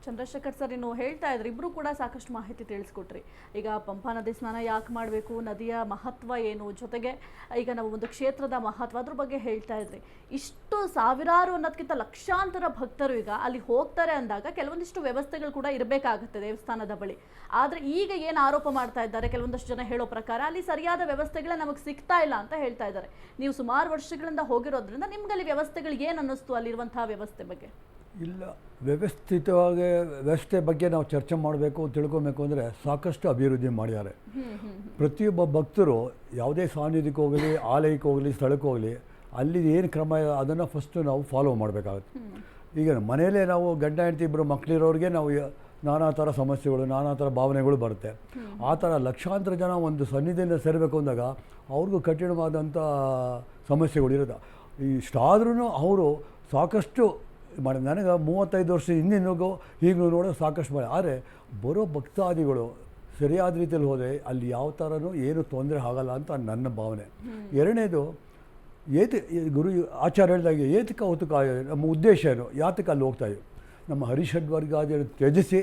Chandrashekhar sir, ಇನ್ನು ಹೇಳ್ತಾ ಇದ್ರಿ, ಇಬ್ರು ಕೂಡ ಸಾಕಷ್ಟು ಮಾಹಿತಿ ತಿಳಿಸ್ಕೊಟ್ರಿ. ಈಗ ಪಂಪಾ ನದಿ ಸ್ನಾನ ಯಾಕೆ ಮಾಡಬೇಕು, ನದಿಯ ಮಹತ್ವ ಏನು, ಜೊತೆಗೆ ಈಗ ನಾವು ಒಂದು ಕ್ಷೇತ್ರದ ಮಹತ್ವ ಅದ್ರ ಬಗ್ಗೆ ಹೇಳ್ತಾ ಇದ್ರಿ. ಇಷ್ಟು ಸಾವಿರಾರು ಅನ್ನೋದಕ್ಕಿಂತ ಲಕ್ಷಾಂತರ ಭಕ್ತರು ಈಗ ಅಲ್ಲಿ ಹೋಗ್ತಾರೆ ಅಂದಾಗ ಕೆಲವೊಂದಿಷ್ಟು ವ್ಯವಸ್ಥೆಗಳು ಕೂಡ ಇರಬೇಕಾಗುತ್ತೆ ದೇವಸ್ಥಾನದ ಬಳಿ. ಆದರೆ ಈಗ ಏನು ಆರೋಪ ಮಾಡ್ತಾ ಇದ್ದಾರೆ ಕೆಲವೊಂದಷ್ಟು ಜನ ಹೇಳೋ ಪ್ರಕಾರ, ಅಲ್ಲಿ ಸರಿಯಾದ ವ್ಯವಸ್ಥೆಗಳೇ ನಮಗೆ ಸಿಗ್ತಾ ಇಲ್ಲ ಅಂತ ಹೇಳ್ತಾ ಇದ್ದಾರೆ. ನೀವು ಸುಮಾರು ವರ್ಷಗಳಿಂದ ಹೋಗಿರೋದ್ರಿಂದ ನಿಮ್ಗಲ್ಲಿ ವ್ಯವಸ್ಥೆಗಳು ಏನು ಅನ್ನಿಸ್ತು, ಅಲ್ಲಿರುವಂತಹ ವ್ಯವಸ್ಥೆ ಬಗ್ಗೆ? ಇಲ್ಲ, ವ್ಯವಸ್ಥಿತವಾಗಿ ವ್ಯವಸ್ಥೆ ಬಗ್ಗೆ ನಾವು ಚರ್ಚೆ ಮಾಡಬೇಕು, ತಿಳ್ಕೊಬೇಕು ಅಂದರೆ ಸಾಕಷ್ಟು ಅಭಿವೃದ್ಧಿ ಮಾಡಿದ್ದಾರೆ. ಪ್ರತಿಯೊಬ್ಬ ಭಕ್ತರು ಯಾವುದೇ ಸಾನ್ನಿಧ್ಯಕ್ಕೆ ಹೋಗಲಿ, ಆಲಯಕ್ಕೆ ಹೋಗಲಿ, ಸ್ಥಳಕ್ಕೆ ಹೋಗಲಿ, ಅಲ್ಲಿ ಏನು ಕ್ರಮ ಅದನ್ನು ಫಸ್ಟು ನಾವು ಫಾಲೋ ಮಾಡಬೇಕಾಗುತ್ತೆ. ಈಗ ಮನೆಯಲ್ಲೇ ನಾವು ಗಂಡ ಹೆಂಡತಿ ಇಬ್ಬರು ಮಕ್ಕಳಿರೋರಿಗೆ ನಾವು ನಾನಾ ಥರ ಸಮಸ್ಯೆಗಳು, ನಾನಾ ಥರ ಭಾವನೆಗಳು ಬರುತ್ತೆ. ಆ ಥರ ಲಕ್ಷಾಂತರ ಜನ ಒಂದು ಸನ್ನಿಧಿಯಿಂದ ಸೇರಬೇಕು ಅಂದಾಗ ಅವ್ರಿಗೂ ಕಠಿಣವಾದಂಥ ಸಮಸ್ಯೆಗಳು ಇರುತ್ತೆ. ಇಷ್ಟಾದ್ರೂ ಅವರು ಸಾಕಷ್ಟು ಮಾಡಿ, ನನಗೆ 35 ವರ್ಷ ಹಿಂದಿನಗೂ ಈಗಲೂ ನೋಡೋ ಸಾಕಷ್ಟು ಮಾಡಿ. ಆದರೆ ಬರೋ ಭಕ್ತಾದಿಗಳು ಸರಿಯಾದ ರೀತಿಯಲ್ಲಿ ಹೋದರೆ ಅಲ್ಲಿ ಯಾವ ಥರನೂ ಏನು ತೊಂದರೆ ಆಗಲ್ಲ ಅಂತ ನನ್ನ ಭಾವನೆ. ಎರಡನೇದು, ಗುರು ಆಚಾರ್ಯ ಹೇಳಿದಾಗೆ ಏತಕ ಹೊತ್ತಕ, ನಮ್ಮ ಉದ್ದೇಶ ಏನು, ಯಾತಕ ಅಲ್ಲಿ ಹೋಗ್ತಾಯಿದ್ದೀವಿ, ನಮ್ಮ ಹರಿಷಡ್ವರ್ಗಾದಿ ತ್ಯಜಿಸಿ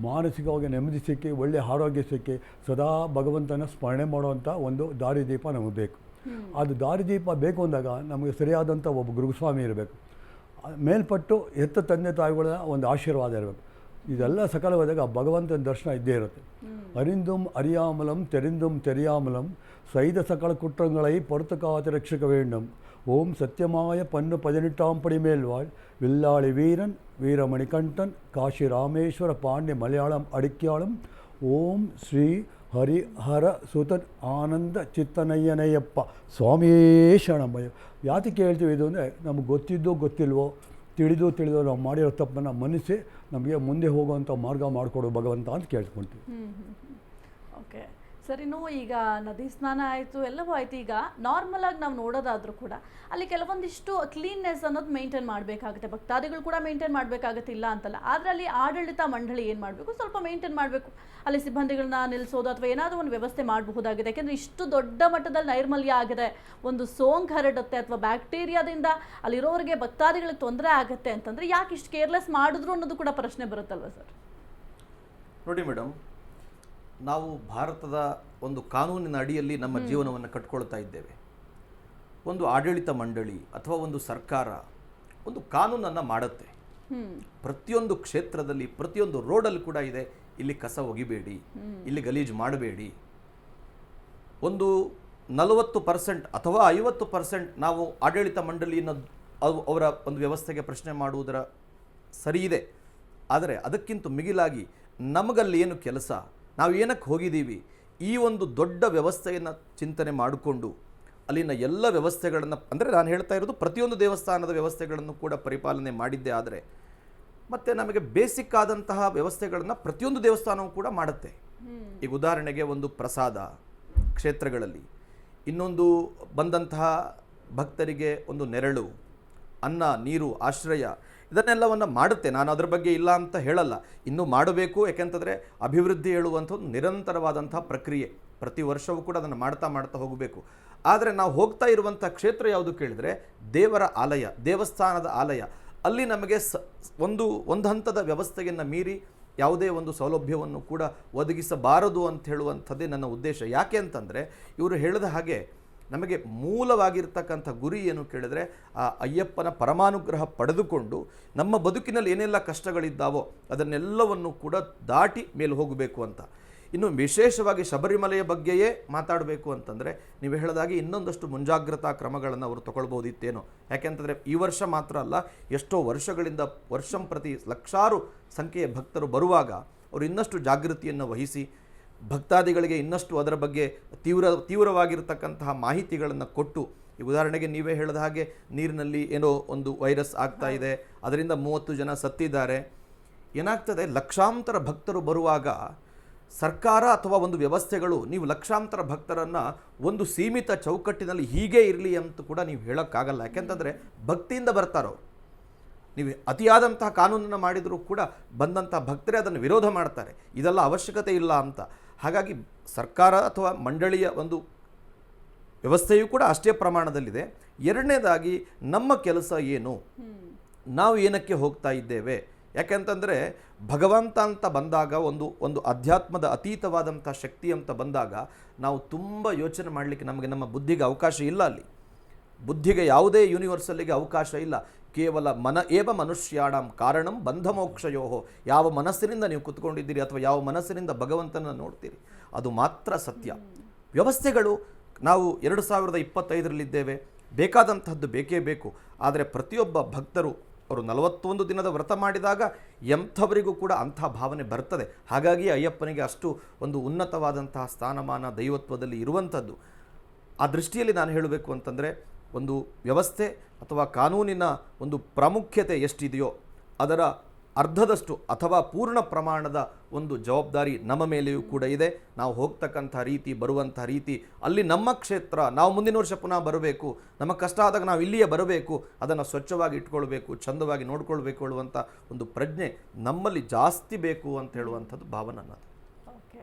ಮಾನಸಿಕವಾಗಿ ನೆಮ್ಮದಿ ಸಿಕ್ಕಿ ಒಳ್ಳೆಯ ಆರೋಗ್ಯ ಸಿಕ್ಕಿ ಸದಾ ಭಗವಂತನ ಸ್ಮರಣೆ ಮಾಡುವಂಥ ಒಂದು ದಾರಿದೀಪ ನಮಗೆ ಬೇಕು. ಅದು ದಾರಿದೀಪ ಬೇಕು ಅಂದಾಗ ನಮಗೆ ಸರಿಯಾದಂಥ ಒಬ್ಬ ಗುರುಸ್ವಾಮಿ ಇರಬೇಕು, ಮೇಲ್ಪಟ್ಟು ಎತ್ತ ತಂದೆ ತಾಯಿಗಳ ಒಂದು ಆಶೀರ್ವಾದ ಇರಬೇಕು. ಇದೆಲ್ಲ ಸಕಲವಾದಾಗ ಭಗವಂತನ ದರ್ಶನ ಇದ್ದೇ ಇರುತ್ತೆ. ಅರಿಂದುಂ ಅರಿಯಾಮಲಂ ತೆರಿಂದುಂ ತೆರಿಯಾಮಲಂ ಸೈದ ಸಕಲ ಕುற்றங்களை பொறுத்து காத்து ரட்சிக்க வேண்டும். ஓம் சத்தியமாய பன்னு 18ஆம் படி மேல்வாள் வில்லாளி வீரன் வீரமணிகண்டன் காஷி ராமேஸ்வர பாண்டிய மலையாளம் அடிக்கியாளம் ஓம் ஸ்ரீ ಹರಿಹರ ಸುತನ್ ಆನಂದ ಚಿತ್ತನಯ್ಯನಯ್ಯಪ್ಪ ಸ್ವಾಮಿಯೇ ಶರಣಮಯ್ಯ. ಯಾತಕ್ಕೆ ಹೇಳ್ತೀವಿ ಇದು ಅಂದರೆ, ನಮಗೆ ಗೊತ್ತಿದ್ದೋ ಗೊತ್ತಿಲ್ವೋ, ತಿಳಿದೋ ನಾವು ಮಾಡಿರೋ ತಪ್ಪನ್ನು ಮನ್ನಿಸಿ ನಮಗೆ ಮುಂದೆ ಹೋಗುವಂಥ ಮಾರ್ಗ ಮಾಡಿಕೊಡು ಭಗವಂತ ಅಂತ ಕೇಳ್ಕೊಳ್ತೀವಿ. ಓಕೆ ಸರ್, ಇನ್ನು ಈಗ ನದಿ ಸ್ನಾನ ಆಯಿತು, ಎಲ್ಲವೂ ಆಯಿತು. ಈಗ ನಾರ್ಮಲ್ ಆಗಿ ನಾವು ನೋಡೋದಾದರೂ ಕೂಡ ಅಲ್ಲಿ ಕೆಲವೊಂದಿಷ್ಟು ಕ್ಲೀನ್ನೆಸ್ ಅನ್ನೋದು ಮೇಂಟೈನ್ ಮಾಡಬೇಕಾಗುತ್ತೆ, ಭಕ್ತಾದಿಗಳು ಕೂಡ ಮೇಂಟೈನ್ ಮಾಡಬೇಕಾಗುತ್ತೆ, ಇಲ್ಲ ಅಂತಲ್ಲ. ಆದರೆ ಅಲ್ಲಿ ಆಡಳಿತ ಮಂಡಳಿ ಏನು ಮಾಡಬೇಕು, ಸ್ವಲ್ಪ ಮೇಂಟೈನ್ ಮಾಡಬೇಕು. ಅಲ್ಲಿ ಸಿಬ್ಬಂದಿಗಳನ್ನ ನಿಲ್ಲಿಸೋದು ಅಥವಾ ಏನಾದರೂ ಒಂದು ವ್ಯವಸ್ಥೆ ಮಾಡಬಹುದಾಗಿದೆ. ಯಾಕೆಂದರೆ ಇಷ್ಟು ದೊಡ್ಡ ಮಟ್ಟದಲ್ಲಿ ನೈರ್ಮಲ್ಯ ಆಗಿದೆ, ಒಂದು ಸೋಂಕು ಹರಡುತ್ತೆ ಅಥವಾ ಬ್ಯಾಕ್ಟೀರಿಯಾದಿಂದ ಅಲ್ಲಿರೋರಿಗೆ ಭಕ್ತಾದಿಗಳಿಗೆ ತೊಂದರೆ ಆಗುತ್ತೆ ಅಂತಂದರೆ ಯಾಕೆ ಇಷ್ಟು ಕೇರ್ಲೆಸ್ ಮಾಡಿದ್ರು ಅನ್ನೋದು ಕೂಡ ಪ್ರಶ್ನೆ ಬರುತ್ತಲ್ವ ಸರ್? ನೋಡಿ ಮೇಡಮ್, ನಾವು ಭಾರತದ ಒಂದು ಕಾನೂನಿನ ಅಡಿಯಲ್ಲಿ ನಮ್ಮ ಜೀವನವನ್ನು ಕಟ್ಕೊಳ್ತಾ ಇದ್ದೇವೆ. ಒಂದು ಆಡಳಿತ ಮಂಡಳಿ ಅಥವಾ ಒಂದು ಸರ್ಕಾರ ಒಂದು ಕಾನೂನನ್ನು ಮಾಡುತ್ತೆ. ಪ್ರತಿಯೊಂದು ಕ್ಷೇತ್ರದಲ್ಲಿ, ಪ್ರತಿಯೊಂದು ರೋಡಲ್ಲಿ ಕೂಡ ಇದೆ, ಇಲ್ಲಿ ಕಸ ಒಗಿಬೇಡಿ, ಇಲ್ಲಿ ಗಲೀಜು ಮಾಡಬೇಡಿ. ಒಂದು 40% ಅಥವಾ 50% ನಾವು ಆಡಳಿತ ಮಂಡಳಿಯನ್ನು ಅವರ ಒಂದು ವ್ಯವಸ್ಥೆಗೆ ಪ್ರಶ್ನೆ ಮಾಡುವುದರ ಸರಿ ಇದೆ. ಆದರೆ ಅದಕ್ಕಿಂತ ಮಿಗಿಲಾಗಿ ನಮಗಲ್ಲಿ ಏನು ಕೆಲಸ, ನಾವು ಏನಕ್ಕೆ ಹೋಗಿದ್ದೀವಿ, ಈ ಒಂದು ದೊಡ್ಡ ವ್ಯವಸ್ಥೆಯನ್ನು ಚಿಂತನೆ ಮಾಡಿಕೊಂಡು ಅಲ್ಲಿನ ಎಲ್ಲ ವ್ಯವಸ್ಥೆಗಳನ್ನು, ಅಂದರೆ ನಾನು ಹೇಳ್ತಾ ಇರೋದು ಪ್ರತಿಯೊಂದು ದೇವಸ್ಥಾನದ ವ್ಯವಸ್ಥೆಗಳನ್ನು ಕೂಡ ಪರಿಪಾಲನೆ ಮಾಡಿದ್ದೇ ಆದರೆ ಮತ್ತು ನಮಗೆ ಬೇಸಿಕ್ ಆದಂತಹ ವ್ಯವಸ್ಥೆಗಳನ್ನು ಪ್ರತಿಯೊಂದು ದೇವಸ್ಥಾನವೂ ಕೂಡ ಮಾಡುತ್ತೆ. ಈಗ ಉದಾಹರಣೆಗೆ ಒಂದು ಪ್ರಸಾದ ಕ್ಷೇತ್ರಗಳಲ್ಲಿ, ಇನ್ನೊಂದು ಬಂದಂತಹ ಭಕ್ತರಿಗೆ ಒಂದು ನೆರಳು, ಅನ್ನ, ನೀರು, ಆಶ್ರಯ, ಇದನ್ನೆಲ್ಲವನ್ನು ಮಾಡುತ್ತೆ. ನಾನು ಅದರ ಬಗ್ಗೆ ಇಲ್ಲ ಅಂತ ಹೇಳಲ್ಲ, ಇನ್ನೂ ಮಾಡಬೇಕು. ಯಾಕೆಂತಂದರೆ ಅಭಿವೃದ್ಧಿ ಹೇಳುವಂಥ ಒಂದು ನಿರಂತರವಾದಂಥ ಪ್ರಕ್ರಿಯೆ, ಪ್ರತಿ ವರ್ಷವೂ ಕೂಡ ಅದನ್ನು ಮಾಡ್ತಾ ಹೋಗಬೇಕು. ಆದರೆ ನಾವು ಹೋಗ್ತಾ ಇರುವಂಥ ಕ್ಷೇತ್ರ ಯಾವುದು ಕೇಳಿದರೆ ದೇವರ ಆಲಯ, ದೇವಸ್ಥಾನದ ಆಲಯ. ಅಲ್ಲಿ ನಮಗೆ ಒಂದು ಹಂತದ ವ್ಯವಸ್ಥೆಯನ್ನು ಮೀರಿ ಯಾವುದೇ ಒಂದು ಸೌಲಭ್ಯವನ್ನು ಕೂಡ ಒದಗಿಸಬಾರದು ಅಂತ ಹೇಳುವಂಥದ್ದೇ ನನ್ನ ಉದ್ದೇಶ. ಯಾಕೆ ಅಂತಂದರೆ ಇವರು ಹೇಳಿದ ಹಾಗೆ ನಮಗೆ ಮೂಲವಾಗಿರ್ತಕ್ಕಂಥ ಗುರಿ ಏನು ಕೇಳಿದರೆ ಆ ಅಯ್ಯಪ್ಪನ ಪರಮಾನುಗ್ರಹ ಪಡೆದುಕೊಂಡು ನಮ್ಮ ಬದುಕಿನಲ್ಲಿ ಏನೆಲ್ಲ ಕಷ್ಟಗಳಿದ್ದಾವೋ ಅದನ್ನೆಲ್ಲವನ್ನು ಕೂಡ ದಾಟಿ ಮೇಲೆ ಹೋಗಬೇಕು ಅಂತ. ಇನ್ನು ವಿಶೇಷವಾಗಿ ಶಬರಿಮಲೆಯ ಬಗ್ಗೆಯೇ ಮಾತಾಡಬೇಕು ಅಂತಂದರೆ ನೀವು ಹೇಳಿದಾಗೆ ಇನ್ನೊಂದಷ್ಟು ಮುಂಜಾಗ್ರತಾ ಕ್ರಮಗಳನ್ನು ಅವರು ತಗೊಳ್ಬೋದಿತ್ತೇನೋ. ಯಾಕೆಂತಂದರೆ ಈ ವರ್ಷ ಮಾತ್ರ ಅಲ್ಲ, ಎಷ್ಟೋ ವರ್ಷಗಳಿಂದ ವರ್ಷಂಪ್ರತಿ ಲಕ್ಷಾರು ಸಂಖ್ಯೆಯ ಭಕ್ತರು ಬರುವಾಗ ಅವರು ಇನ್ನಷ್ಟು ಜಾಗೃತಿಯನ್ನು ವಹಿಸಿ ಭಕ್ತಾದಿಗಳಿಗೆ ಇನ್ನಷ್ಟು ಅದರ ಬಗ್ಗೆ ತೀವ್ರವಾಗಿರ್ತಕ್ಕಂತಹ ಮಾಹಿತಿಗಳನ್ನು ಕೊಟ್ಟು, ಈ ಉದಾಹರಣೆಗೆ ನೀವೇ ಹೇಳಿದ ಹಾಗೆ ನೀರಿನಲ್ಲಿ ಏನೋ ಒಂದು ವೈರಸ್ ಆಗ್ತಾ ಇದೆ, ಅದರಿಂದ 30 ಜನ ಸತ್ತಿದ್ದಾರೆ. ಏನಾಗ್ತದೆ, ಲಕ್ಷಾಂತರ ಭಕ್ತರು ಬರುವಾಗ ಸರ್ಕಾರ ಅಥವಾ ಒಂದು ವ್ಯವಸ್ಥೆಗಳು ನೀವು ಲಕ್ಷಾಂತರ ಭಕ್ತರನ್ನು ಒಂದು ಸೀಮಿತ ಚೌಕಟ್ಟಿನಲ್ಲಿ ಹೀಗೆ ಇರಲಿ ಅಂತ ಕೂಡ ನೀವು ಹೇಳೋಕ್ಕಾಗಲ್ಲ. ಯಾಕೆಂತಂದರೆ ಭಕ್ತಿಯಿಂದ ಬರ್ತಾರೋ, ನೀವು ಅತಿಯಾದಂತಹ ಕಾನೂನನ್ನು ಮಾಡಿದರೂ ಕೂಡ ಬಂದಂಥ ಭಕ್ತರೇ ಅದನ್ನು ವಿರೋಧ ಮಾಡ್ತಾರೆ, ಇದೆಲ್ಲ ಅವಶ್ಯಕತೆ ಇಲ್ಲ ಅಂತ. ಹಾಗಾಗಿ ಸರ್ಕಾರ ಅಥವಾ ಮಂಡಳಿಯ ಒಂದು ವ್ಯವಸ್ಥೆಯೂ ಕೂಡ ಅಷ್ಟೇ ಪ್ರಮಾಣದಲ್ಲಿದೆ. ಎರಡನೇದಾಗಿ ನಮ್ಮ ಕೆಲಸ ಏನು, ನಾವು ಏನಕ್ಕೆ ಹೋಗ್ತಾ ಇದ್ದೇವೆ, ಯಾಕೆಂತಂದರೆ ಭಗವಂತ ಅಂತ ಬಂದಾಗ ಒಂದು ಅಧ್ಯಾತ್ಮದ ಅತೀತವಾದಂಥ ಶಕ್ತಿ ಅಂತ ಬಂದಾಗ ನಾವು ತುಂಬ ಯೋಚನೆ ಮಾಡಲಿಕ್ಕೆ ನಮಗೆ ನಮ್ಮ ಬುದ್ಧಿಗೆ ಅವಕಾಶ ಇಲ್ಲ. ಅಲ್ಲಿ ಬುದ್ಧಿಗೆ ಯಾವುದೇ ಯೂನಿವರ್ಸಲ್ಲಿಗೆ ಅವಕಾಶ ಇಲ್ಲ. ಕೇವಲ ಮನ ಏವ ಮನುಷ್ಯಾಣಂ ಕಾರಣಂ ಬಂಧ ಮೋಕ್ಷಯೋಹೋ. ಯಾವ ಮನಸ್ಸಿನಿಂದ ನೀವು ಕುತ್ಕೊಂಡಿದ್ದೀರಿ ಅಥವಾ ಯಾವ ಮನಸ್ಸಿನಿಂದ ಭಗವಂತನ ನೋಡ್ತೀರಿ ಅದು ಮಾತ್ರ ಸತ್ಯ. ವ್ಯವಸ್ಥೆಗಳು ನಾವು 2025ರಲ್ಲಿದ್ದೇವೆ, ಬೇಕಾದಂಥದ್ದು ಬೇಕೇ ಬೇಕು. ಆದರೆ ಪ್ರತಿಯೊಬ್ಬ ಭಕ್ತರು ಅವರು 41 ದಿನದ ವ್ರತ ಮಾಡಿದಾಗ ಎಂಥವರಿಗೂ ಕೂಡ ಅಂಥ ಭಾವನೆ ಬರ್ತದೆ. ಹಾಗಾಗಿ ಅಯ್ಯಪ್ಪನಿಗೆ ಅಷ್ಟು ಒಂದು ಉನ್ನತವಾದಂತಹ ಸ್ಥಾನಮಾನ ದೈವತ್ವದಲ್ಲಿ ಇರುವಂಥದ್ದು. ಆ ದೃಷ್ಟಿಯಲ್ಲಿ ನಾನು ಹೇಳಬೇಕು ಅಂತಂದರೆ ಒಂದು ವ್ಯವಸ್ಥೆ ಅಥವಾ ಕಾನೂನಿನ ಒಂದು ಪ್ರಾಮುಖ್ಯತೆ ಎಷ್ಟಿದೆಯೋ ಅದರ ಅರ್ಧದಷ್ಟು ಅಥವಾ ಪೂರ್ಣ ಪ್ರಮಾಣದ ಒಂದು ಜವಾಬ್ದಾರಿ ನಮ್ಮ ಮೇಲೆಯೂ ಕೂಡ ಇದೆ. ನಾವು ಹೋಗ್ತಕ್ಕಂಥ ರೀತಿ, ಬರುವಂಥ ರೀತಿ, ಅಲ್ಲಿ ನಮ್ಮ ಕ್ಷೇತ್ರ, ನಾವು ಮುಂದಿನ ವರ್ಷ ಪುನಃ ಬರಬೇಕು, ನಮಗೆ ಕಷ್ಟ ಆದಾಗ ನಾವು ಇಲ್ಲಿಯೇ ಬರಬೇಕು, ಅದನ್ನು ಸ್ವಚ್ಛವಾಗಿ ಇಟ್ಕೊಳ್ಬೇಕು, ಚಂದವಾಗಿ ನೋಡ್ಕೊಳ್ಬೇಕು ಅನ್ನುವಂಥ ಒಂದು ಪ್ರಜ್ಞೆ ನಮ್ಮಲ್ಲಿ ಜಾಸ್ತಿ ಬೇಕು ಅಂತ ಹೇಳುವಂಥದ್ದು ಭಾವನೆ ನನ್ನದು. ಓಕೆ.